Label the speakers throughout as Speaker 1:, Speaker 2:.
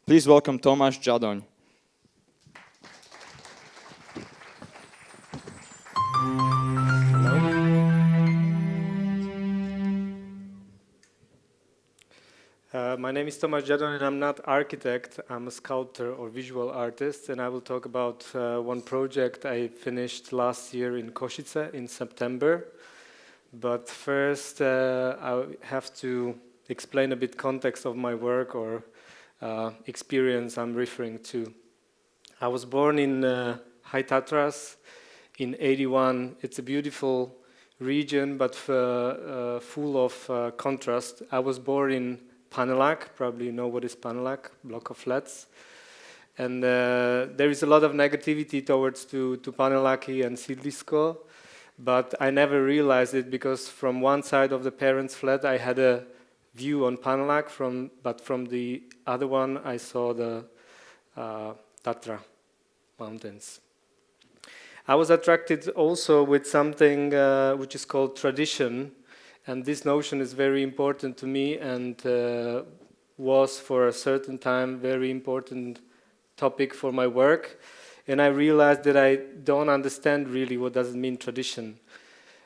Speaker 1: Please welcome Tomas Dzadon.
Speaker 2: My name is Tomas Dzadon and I'm not architect, I'm a sculptor or visual artist, and I will talk about one project I finished last year in Košice in September. But first I have to explain a bit context of my work or experience I'm referring to. I was born in High Tatras in '81. It's a beautiful region but full of contrast. I was born in Panelák, probably you know what is Panelák, block of flats. And there is a lot of negativity towards to Paneláky and Sídlisko, but I never realized it because from one side of the parents' flat I had a view on Panelák, but from the other one I saw the Tatra mountains. I was attracted also with something which is called tradition, and this notion is very important to me and was for a certain time very important topic for my work. And I realized that I don't understand really what does it mean tradition.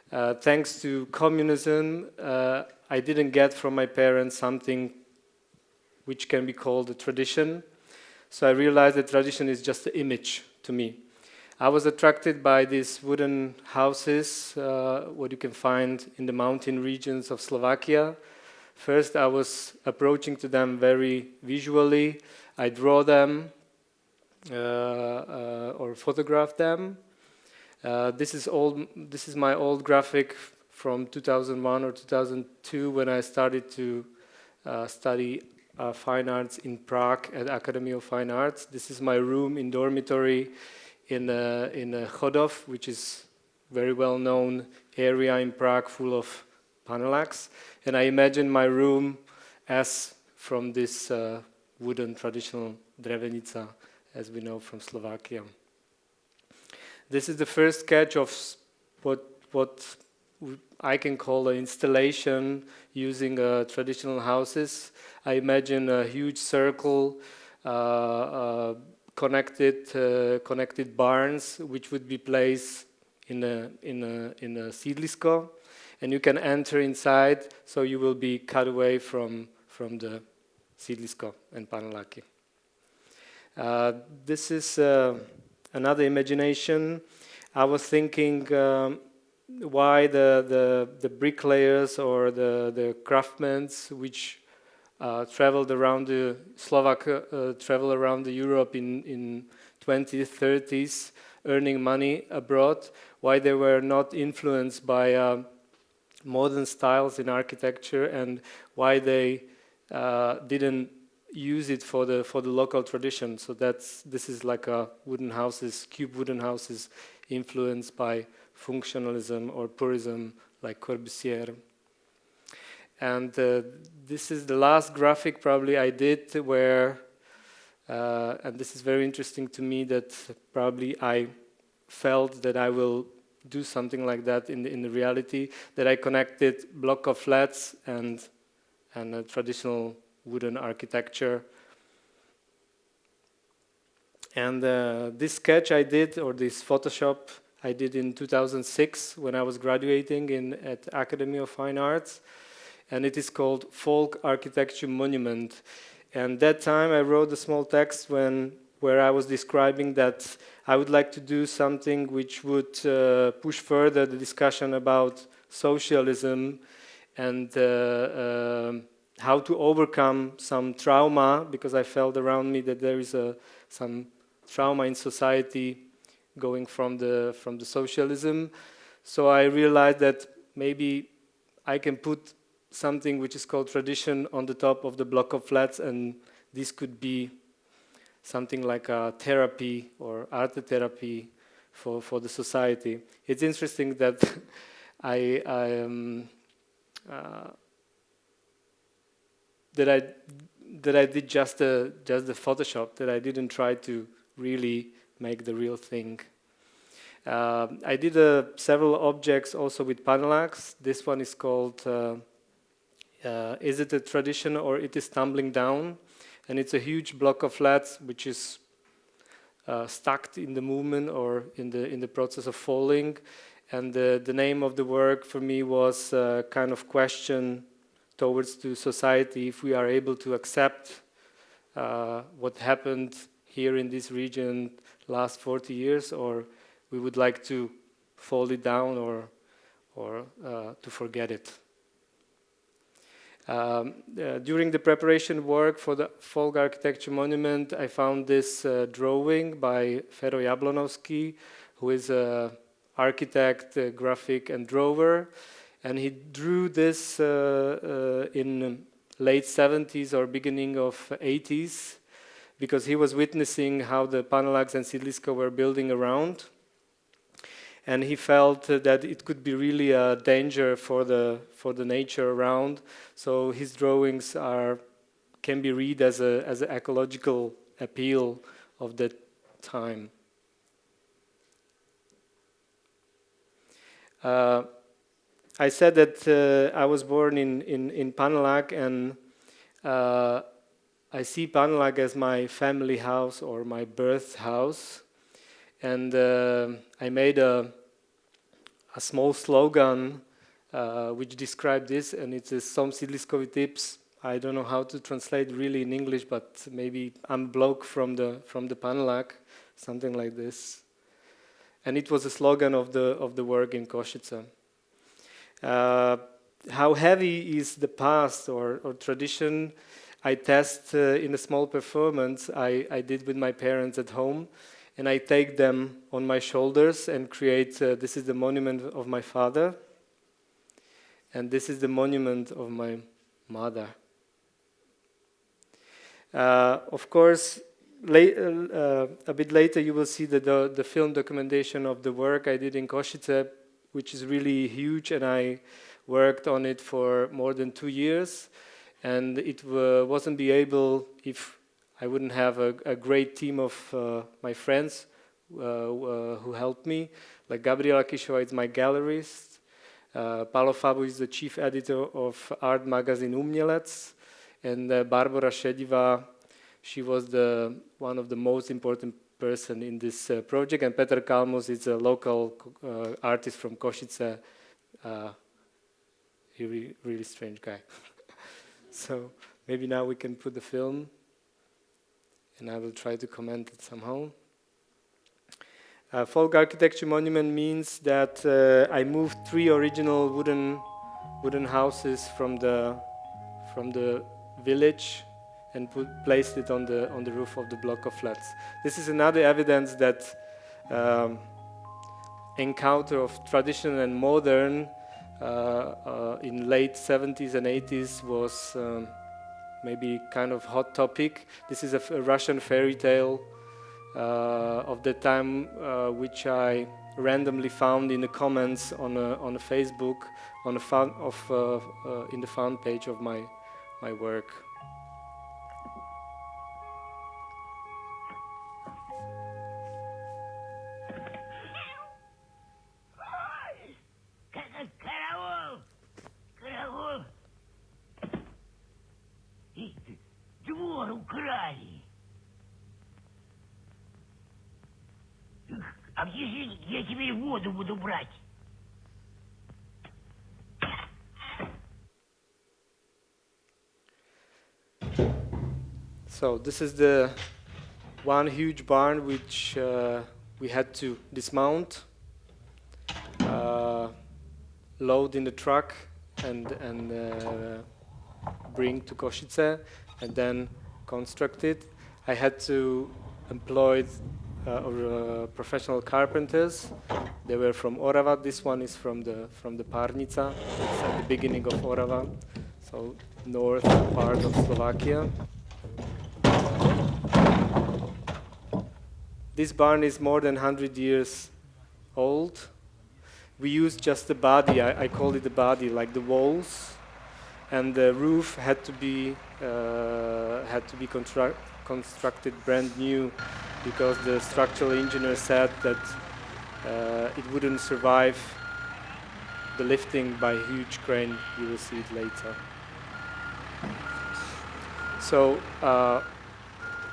Speaker 2: Thanks to communism, I didn't get from my parents something which can be called a tradition. So I realized that tradition is just an image to me. I was attracted by these wooden houses, what you can find in the mountain regions of Slovakia. First, I was approaching to them very visually. I draw them or photograph them. This is my old graphic from 2001 or 2002 when I started to study fine arts in Prague at Academy of Fine Arts. This is my room in dormitory in Chodov, which is very well-known area in Prague full of Paneláks. And I imagine my room as from this wooden traditional drevenica, as we know from Slovakia. This is the first sketch of what I can call an installation using traditional houses. I imagine a huge circle, connected barns, which would be placed in a sídlisko, and you can enter inside, so you will be cut away from the sídlisko and Paneláky. This is another imagination. I was thinking why the bricklayers or the craftsmen which traveled around travel around Europe in 2030s, earning money abroad, why they were not influenced by modern styles in architecture, and why they didn't use it for the local tradition. So this is like a cube wooden houses influenced by functionalism or purism, like Corbusier. And this is the last graphic probably I did where, and this is very interesting to me, that probably I felt that I will do something like that in the reality, that I connected block of flats and a traditional wooden architecture. And this sketch I did, or this Photoshop I did in 2006 when I was graduating at Academy of Fine Arts. And it is called Folk Architecture Monument. And that time I wrote a small text where I was describing that I would like to do something which would push further the discussion about socialism and how to overcome some trauma, because I felt around me that there is some trauma in society going from the socialism. So I realized that maybe I can put something which is called tradition on the top of the block of flats, and this could be something like a therapy or art therapy for the society. It's interesting that I did just the Photoshop, that I didn't try to really make the real thing. I did several objects also with Paneláks. This one is called Is it a tradition or it is tumbling down? and it's a huge block of flats which is stuck in the movement or in the process of falling. And the name of the work for me was kind of question towards to society, if we are able to accept what happened here in this region last 40 years, or we would like to fold it down or to forget it. During the preparation work for the folk architecture monument, I found this drawing by Fero Jablonowski, who is an architect, graphic and drawer, and he drew this in late 70s or beginning of 80s, because he was witnessing how the Panelax and Sídlisko were building around. And he felt that it could be really a danger for the nature around. So his drawings can be read as an ecological appeal of that time. I said that I was born in Panelax, and I see Panelax as my family house or my birth house. And I made a small slogan which described this, and it is "Som Sídliskovi tips." I don't know how to translate really in English, but maybe I'm bloke from the Panelax, something like this. And it was a slogan of the work in Košice. How heavy is the past or tradition? I test in a small performance I did with my parents at home. And I take them on my shoulders and create, this is the monument of my father, and this is the monument of my mother. Of course, a bit later you will see the film documentation of the work I did in Košice, which is really huge, and I worked on it for more than 2 years, and it wasn't be able if I wouldn't have a great team of my friends who helped me. Like Gabriela Kišová is my gallerist. Paolo Fabu is the chief editor of art magazine Umělec. And Barbara Šediva, she was one of the most important person in this project. And Petr Kalmus is a local artist from Košice. Really strange guy. So maybe now we can put the film, and I will try to comment it somehow. Folk architecture monument means that I moved 3 original wooden houses from the village and placed it on the roof of the block of flats. This is another evidence that encounter of tradition and modern in late 70s and 80s was maybe kind of hot topic. This is a Russian fairy tale of the time, which I randomly found in the comments on a Facebook in the found page of my work.
Speaker 3: Двор украли. А где же я тебе воду буду брать?
Speaker 2: So this is the one huge barn which we had to dismount, load in the truck, and bring to Košice, and then construct it. I had to employ professional carpenters. They were from Orava. This one is from the Parnica. It's at the beginning of Orava, so north part of Slovakia. This barn is more than 100 years old. We used just the body. I call it the body, like the walls, and the roof had to be constructed brand new, because the structural engineer said that it wouldn't survive the lifting by a huge crane. You will see it later. So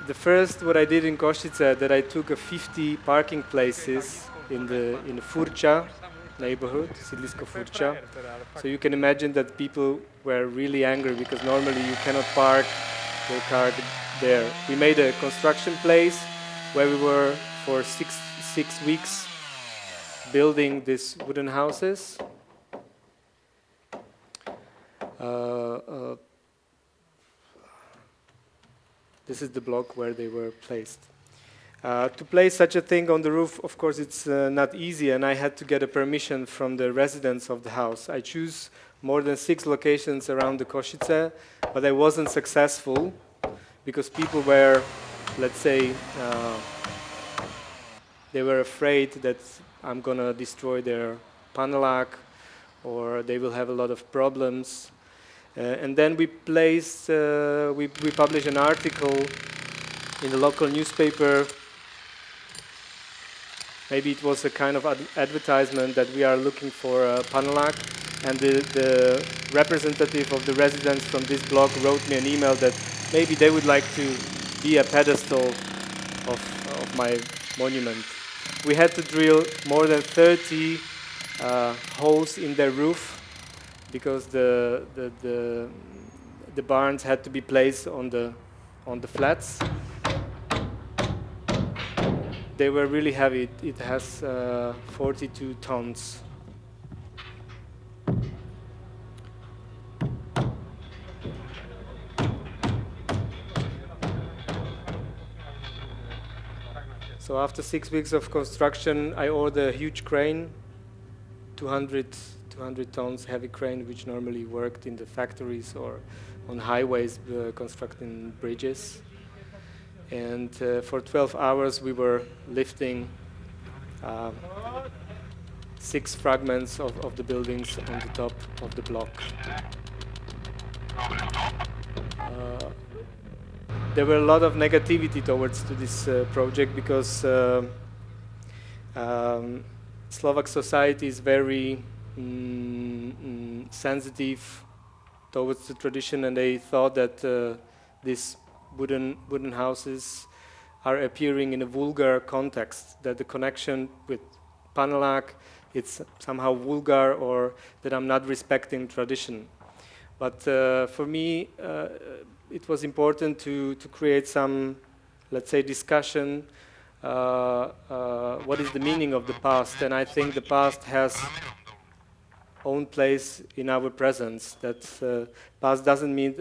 Speaker 2: the first what I did in Košice, that I took a 50 parking places in the Furča neighborhood, Sídlisko Furča. So you can imagine that people were really angry because normally you cannot park your car there. We made a construction place where we were for six weeks building these wooden houses. This is the block where they were placed. To place such a thing on the roof, of course, it's not easy, and I had to get a permission from the residents of the house. I choose more than 6 locations around the Košice, but I wasn't successful because people were, let's say, they were afraid that I'm gonna destroy their panelák, or they will have a lot of problems. And then we placed, we published an article in the local newspaper. Maybe it was a kind of advertisement that we are looking for a panelák, and the representative of the residents from this block wrote me an email that maybe they would like to be a pedestal of my monument. We had to drill more than 30 holes in their roof because the barns had to be placed on the flats. They were really heavy. It has 42 tons. So after 6 weeks of construction, I ordered a huge crane, 200 tons heavy crane, which normally worked in the factories or on highways constructing bridges. And for 12 hours we were lifting 6 fragments of the buildings on the top of the block. There were a lot of negativity towards to this project because Slovak society is very sensitive towards the tradition, and they thought that these wooden houses are appearing in a vulgar context, that the connection with panelák, it's somehow vulgar, or that I'm not respecting tradition. But for me, it was important to create some, let's say, discussion. What is the meaning of the past? And I think the past has own place in our presence. That past doesn't mean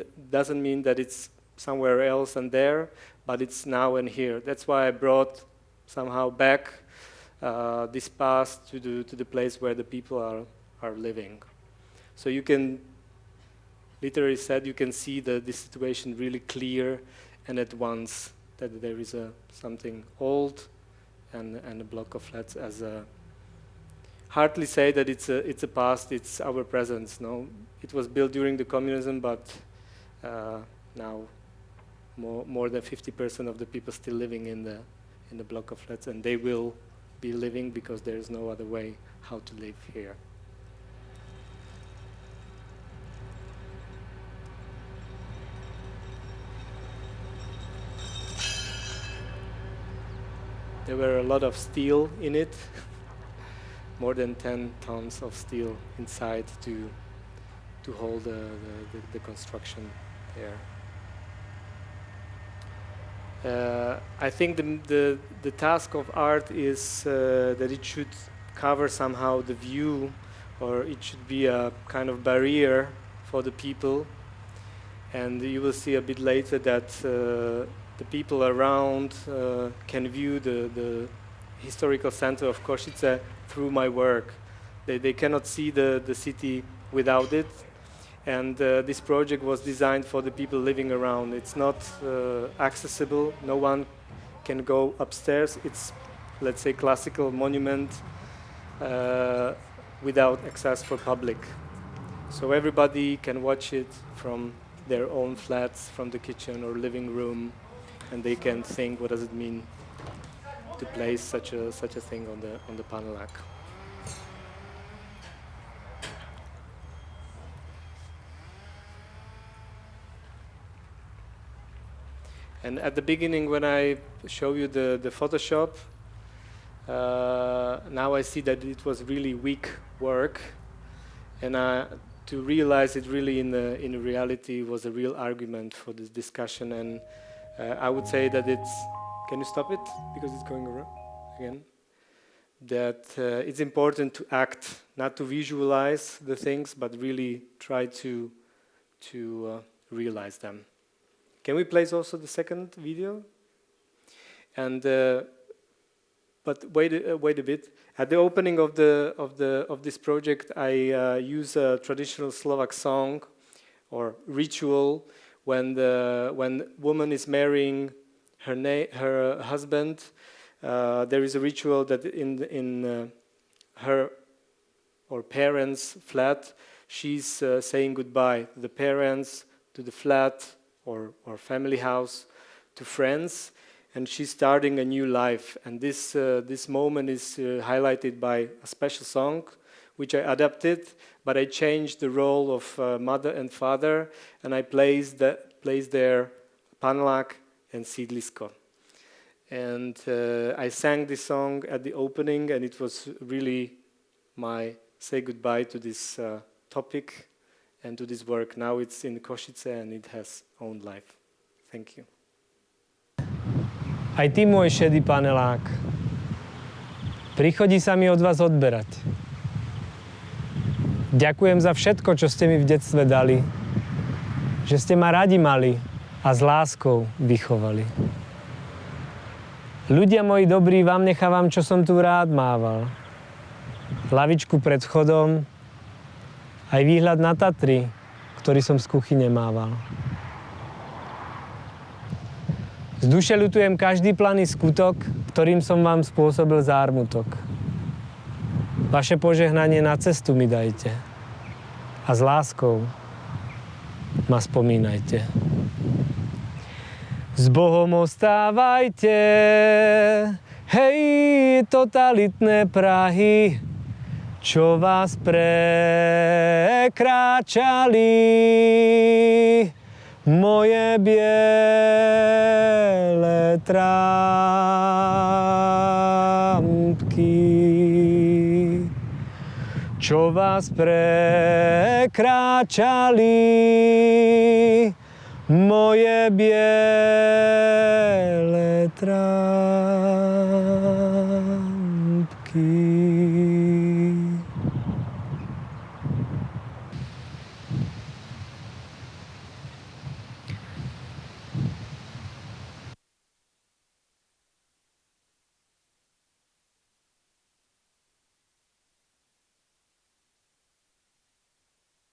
Speaker 2: that it's somewhere else and there, but it's now and here. That's why I brought somehow back this past to the place where the people are living. So you can, literally said, you can see the situation really clear and at once, that there is something old and a block of flats as a, hardly say that it's a past, it's our presence. No, it was built during the communism, but now more than 50% of the people still living in the block of flats, and they will be living because there is no other way how to live here. There were a lot of steel in it, more than 10 tons of steel inside to hold the construction there. I think the task of art is that it should cover somehow the view, or it should be a kind of barrier for the people. And you will see a bit later that the people around can view the historical center of Košice through my work. They cannot see the city without it. And this project was designed for the people living around. It's not accessible. No one can go upstairs. It's, let's say, classical monument without access for public. So everybody can watch it from their own flats, from the kitchen or living room, and they can think, what does it mean to place such a thing on the panelák. And at the beginning, when I show you the Photoshop, now I see that it was really weak work, and to realize it really in reality was a real argument for this discussion. And I would say that it's. Can you stop it because it's going around again? That it's important to act, not to visualize the things, but really try to realize them. Can we place also the second video? And but wait a bit. At the opening of this project, I use a traditional Slovak song or ritual when woman is marrying her husband. There is a ritual that in her or parents' flat, she's saying goodbye to the parents, to the flat or family house, to friends, and she's starting a new life. And this moment is highlighted by a special song, which I adapted, but I changed the role of mother and father, and I placed there panelák and sídlisko. And I sang this song at the opening, and it was really my say goodbye to this topic and to this work. Now it's in Košice and it has own life. Thank you.
Speaker 4: Aj ty, môj šedý panelák, prichodí sa mi od vás odberať. Ďakujem za všetko, čo ste mi v detstve dali, že ste ma radi mali a s láskou vychovali. Ľudia moji dobrí, vám nechávam, čo som tu rád mával. Lavičku pred vchodom, aj výhľad na Tatry, ktorý som z kuchyne mával. Z duše ľutujem každý planý skutok, ktorým som vám spôsobil zármutok. Vaše požehnanie na cestu mi dajte a s láskou ma spomínajte. S Bohom ostávajte, hej, totalitné Prahy, čo vás prekráčali. Moje biele trámpky, čo vás prekráčali, moje biele trámpky.